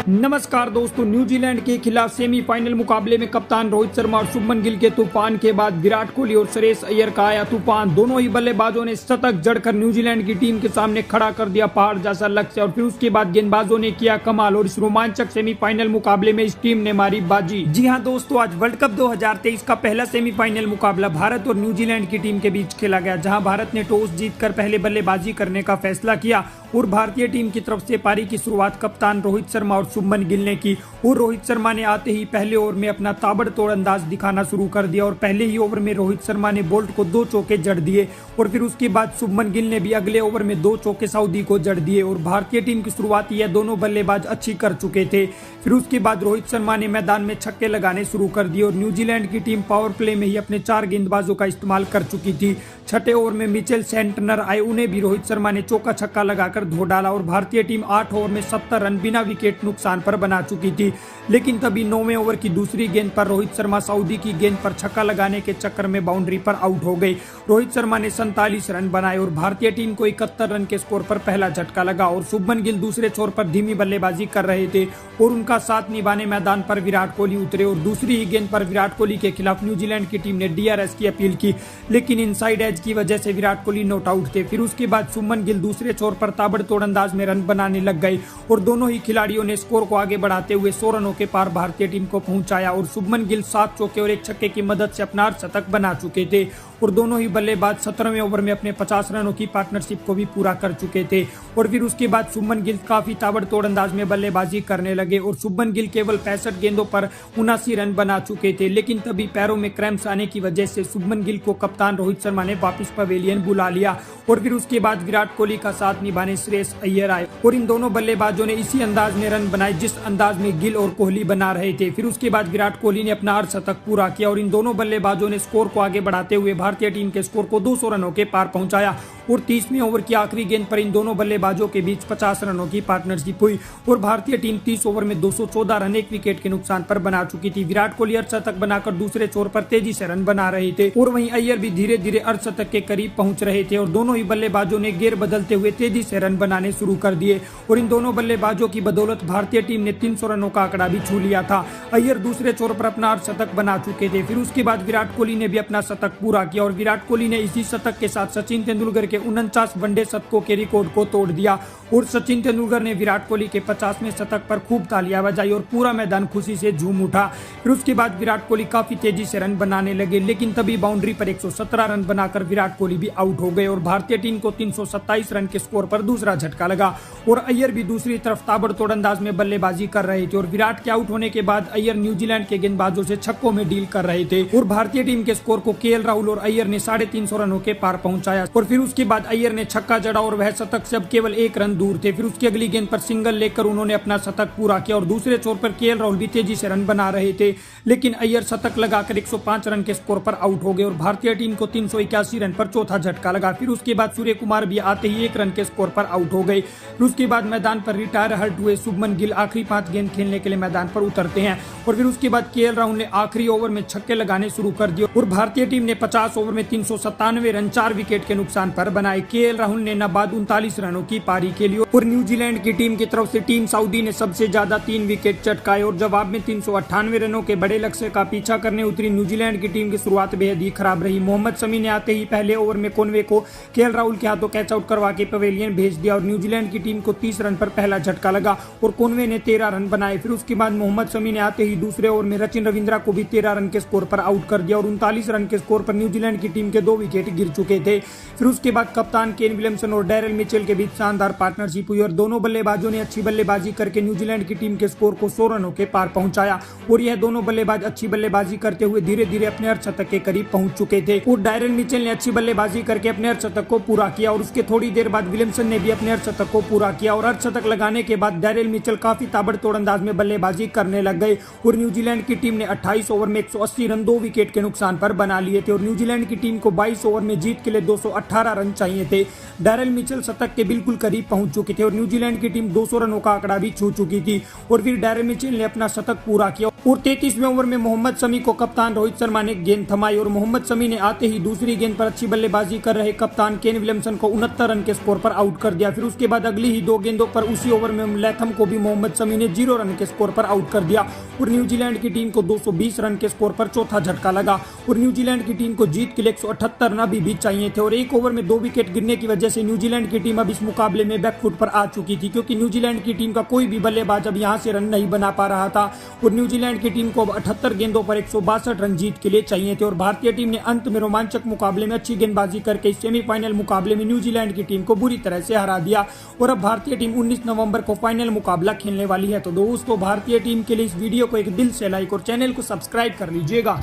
नमस्कार दोस्तों, न्यूजीलैंड के खिलाफ सेमीफाइनल मुकाबले में कप्तान रोहित शर्मा और शुभमन गिल के तूफान के बाद विराट कोहली और श्रेयस अय्यर का आया तूफान। दोनों ही बल्लेबाजों ने शतक जड़कर न्यूजीलैंड की टीम के सामने खड़ा कर दिया पहाड़ जैसा लक्ष्य और फिर उसके बाद गेंदबाजों ने किया कमाल और इस रोमांचक सेमीफाइनल मुकाबले में इस टीम ने मारी बाजी। जी हाँ दोस्तों, आज वर्ल्ड कप 2023 का पहला सेमीफाइनल मुकाबला भारत और न्यूजीलैंड की टीम के बीच खेला गया, जहाँ भारत ने टॉस जीतकर पहले बल्लेबाजी करने का फैसला किया और भारतीय टीम की तरफ से पारी की शुरुआत कप्तान रोहित शर्मा और शुभमन गिल ने की। और रोहित शर्मा ने आते ही पहले ओवर में अपना ताबड़तोड़ अंदाज दिखाना शुरू कर दिया और पहले ही ओवर में रोहित शर्मा ने बोल्ट को 2 चौके जड़ दिए और फिर उसके बाद शुभमन गिल ने भी अगले ओवर में 2 चौके सऊदी को जड़ दिए और भारतीय टीम की शुरुआत यह दोनों बल्लेबाज अच्छी कर चुके थे। फिर उसके बाद रोहित शर्मा ने मैदान में छक्के लगाने शुरू कर दिए और न्यूजीलैंड की टीम पावर प्ले में ही अपने 4 गेंदबाजों का इस्तेमाल कर चुकी थी। छठे ओवर में मिचेल सेंटनर आए, उन्हें भी रोहित शर्मा ने चौका छक्का लगाकर धो डाला और भारतीय टीम 8 ओवर में 70 रन बिना विकेट नुकसान पर बना चुकी थी। लेकिन तभी 9वें ओवर की दूसरी गेंद पर रोहित शर्मा सऊदी की गेंद पर छक्का लगाने के चक्कर में बाउंड्री पर आउट हो गई। रोहित शर्मा ने 47 रन बनाए और भारतीय टीम को 71 रन के स्कोर पर पहला झटका लगा और शुभमन गिल दूसरे छोर पर धीमी बल्लेबाजी कर रहे थे और उनका साथ निभाने मैदान पर विराट कोहली उतरे और दूसरी ही गेंद पर विराट कोहली के खिलाफ न्यूजीलैंड की टीम ने डीआरएस की अपील की, लेकिन इनसाइड एज की वजह से विराट कोहली नॉट आउट थे। फिर उसके बाद शुभमन गिल दूसरे छोर पर ताबड़तोड़ अंदाज में रन बनाने लग गए और दोनों ही खिलाड़ियों ने स्कोर को आगे बढ़ाते हुए 100 रनों के पार भारतीय टीम को पहुंचाया और शुभमन गिल 7 चौके और 1 छक्के की मदद से अपना शतक बना चुके थे और दोनों ही बल्लेबाज 17वें ओवर में अपने 50 रनों की पार्टनरशिप को भी पूरा कर चुके थे। और फिर उसके बाद शुभमन गिल काफी ताबड़तोड़ अंदाज में बल्लेबाजी करने लगे और शुभमन गिल केवल 65 गेंदों पर 79 रन बना चुके थे, लेकिन तभी पैरों में क्रैम्प्स आने की वजह से शुभमन गिल को कप्तान रोहित शर्मा ने वापस पवेलियन बुला लिया और फिर उसके बाद विराट कोहली का साथ निभाने श्रेयस अय्यर आए और इन दोनों बल्लेबाजों ने इसी अंदाज में रन बनाए जिस अंदाज में गिल और कोहली बना रहे थे। फिर उसके बाद विराट कोहली ने अपना अर्धशतक पूरा किया और इन दोनों बल्लेबाजों ने स्कोर को आगे बढ़ाते हुए भारतीय टीम के स्कोर को 200 रनों के पार पहुंचाया और 30वें ओवर की आखिरी गेंद पर इन दोनों बल्लेबाजों के बीच 50 रनों की पार्टनरशिप हुई और भारतीय टीम 30 ओवर में 214 रन 1 विकेट के नुकसान पर बना चुकी थी। विराट कोहली अर्धशतक बनाकर दूसरे छोर पर तेजी से रन बना रहे थे और वहीं अय्यर भी धीरे धीरे अर्धशतक के करीब पहुंच रहे थे और दोनों ही बल्लेबाजों ने गेर बदलते हुए तेजी से रन बनाने शुरू कर दिए और इन दोनों बल्लेबाजों की बदौलत भारतीय टीम ने 300 रनों का आंकड़ा भी छू लिया था। अय्यर दूसरे छोर पर अपना अर्धशतक बना चुके थे। फिर उसके बाद विराट कोहली ने भी अपना शतक पूरा किया और विराट कोहली ने इसी शतक के साथ सचिन तेंदुलकर के 49 वनडे शतकों के रिकॉर्ड को तोड़ दिया और सचिन तेंदुलकर ने विराट कोहली के 50वें शतक पर खूब तालियां बजाई और पूरा मैदान खुशी से झूम उठा। फिर उसके बाद विराट कोहली काफी तेजी से रन बनाने लगे, लेकिन तभी बाउंड्री पर 117 रन बनाकर विराट कोहली भी आउट हो गए और भारतीय टीम को 327 रन के स्कोर पर दूसरा झटका लगा और अय्यर भी दूसरी तरफ ताबड़तोड़ अंदाज में बल्लेबाजी कर रहे थे और विराट के आउट होने के बाद अय्यर न्यूजीलैंड के गेंदबाजों से छक्कों में डील कर रहे थे और भारतीय टीम के स्कोर को केएल राहुल और अय्यर ने 350 रनों के पार पहुंचाया और फिर उसके बाद अय्यर ने छक्का जड़ा और वह शतक से अब केवल 1 रन दूर थे। फिर उसकी अगली गेंद पर सिंगल लेकर उन्होंने अपना शतक पूरा किया और दूसरे छोर पर केएल राहुल भी तेजी से रन बना रहे थे, लेकिन अय्यर शतक लगाकर 105 रन के स्कोर पर आउट हो गए और भारतीय टीम को 381 रन पर चौथा झटका लगा। फिर उसके बाद सूर्य कुमार भी आते ही 1 रन के स्कोर पर आउट हो गए। फिर उसके बाद मैदान पर रिटायर हर्ट हुए शुभमन गिल आखिरी 5 गेंद खेलने के लिए मैदान पर उतरते हैं और फिर उसके बाद केएल राहुल ने आखिरी ओवर में छक्के लगाने शुरू कर दिए और भारतीय टीम ने 50 ओवर में 397 रन 4 विकेट के नुकसान पर बनाए। केएल राहुल ने नाबाद 39 रनों की पारी खेली और न्यूजीलैंड की टीम की तरफ से टीम सऊदी ने सबसे ज्यादा 3 विकेट चटकाए और जवाब में 398 रनों के बड़े लक्ष्य का पीछा करने उतरी न्यूजीलैंड की टीम की शुरुआत बेहद ही खराब रही। मोहम्मद शमी ने आते ही पहले ओवर में कॉनवे को केएल राहुल के हाथों कैच आउट करवा के पवेलियन भेज दिया और न्यूजीलैंड की टीम को 30 रन पर पहला झटका लगा और कॉनवे ने 13 रन बनाए। फिर उसके बाद मोहम्मद शमी ने आते ही दूसरे ओवर में सचिन रविंद्रा को भी 13 रन के स्कोर पर आउट कर दिया और 39 रन के स्कोर पर न्यूजीलैंड की टीम के 2 विकेट गिर चुके थे। फिर उसके बाद कप्तान केन विलियमसन और डैरेल मिचेल के बीच शानदार पार्टनरशिप हुई और दोनों बल्लेबाजों ने अच्छी बल्लेबाजी करके न्यूजीलैंड की टीम के स्कोर को 100 रनों के पार पहुंचाया और यह दोनों बल्लेबाज अच्छी बल्लेबाजी करते हुए धीरे धीरे अपने अर्धशतक के करीब पहुंच चुके थे और डैरेल मिचेल ने अच्छी बल्लेबाजी करके अपने अर्धशतक को पूरा किया और उसके थोड़ी देर बाद विलियमसन ने भी अपने अर्धशतक को पूरा किया और अर्धशतक लगाने के बाद डैरेल मिचेल काफी ताबड़तोड़ अंदाज में बल्लेबाजी करने लग गए और न्यूजीलैंड की टीम ने 28 ओवर में 180 रन 2 विकेट के नुकसान पर बना लिए थे और न्यूजीलैंड की टीम को 22 ओवर में जीत के लिए 218 रन चाहिए थे। डैरेल मिचेल शतक के बिल्कुल करीब पहुंच चुके थे और न्यूजीलैंड की टीम 200 रनों का आंकड़ा भी छू चुकी थी और फिर डैरेल मिचेल ने अपना शतक पूरा किया और 33वें ओवर में मोहम्मद शमी को कप्तान रोहित शर्मा ने गेंद थमाई और मोहम्मद शमी ने आते ही दूसरी गेंद पर अच्छी बल्लेबाजी कर रहे कप्तान केन विलियमसन को 69 रन के स्कोर पर आउट कर दिया। फिर उसके बाद अगली ही 2 गेंदों पर उसी ओवर में लैथम को भी मोहम्मद शमी ने 0 रन के स्कोर पर आउट कर दिया और न्यूजीलैंड की टीम को 220 रन के स्कोर पर चौथा झटका लगा और न्यूजीलैंड की टीम को जीत के लिए 178 रन अभी भी चाहिए थे और 1 ओवर में 2 विकेट गिरने की वजह से न्यूजीलैंड की टीम अब इस मुकाबले में बैकफुट पर आ चुकी थी, क्योंकि न्यूजीलैंड की टीम का कोई भी बल्लेबाज अब यहां से रन नहीं बना पा रहा था और न्यूजीलैंड की टीम को अब 78 गेंदों पर 162 रन जीत के लिए चाहिए थे और भारतीय टीम ने अंत में रोमांचक मुकाबले में अच्छी गेंदबाजी करके सेमीफाइनल मुकाबले में न्यूजीलैंड की टीम को बुरी तरह से हरा दिया और अब भारतीय टीम 19 नवंबर को फाइनल मुकाबला खेलने वाली है। तो दोस्तों, भारतीय टीम के लिए इस वीडियो को एक दिल से लाइक और चैनल को सब्सक्राइब कर लीजिएगा।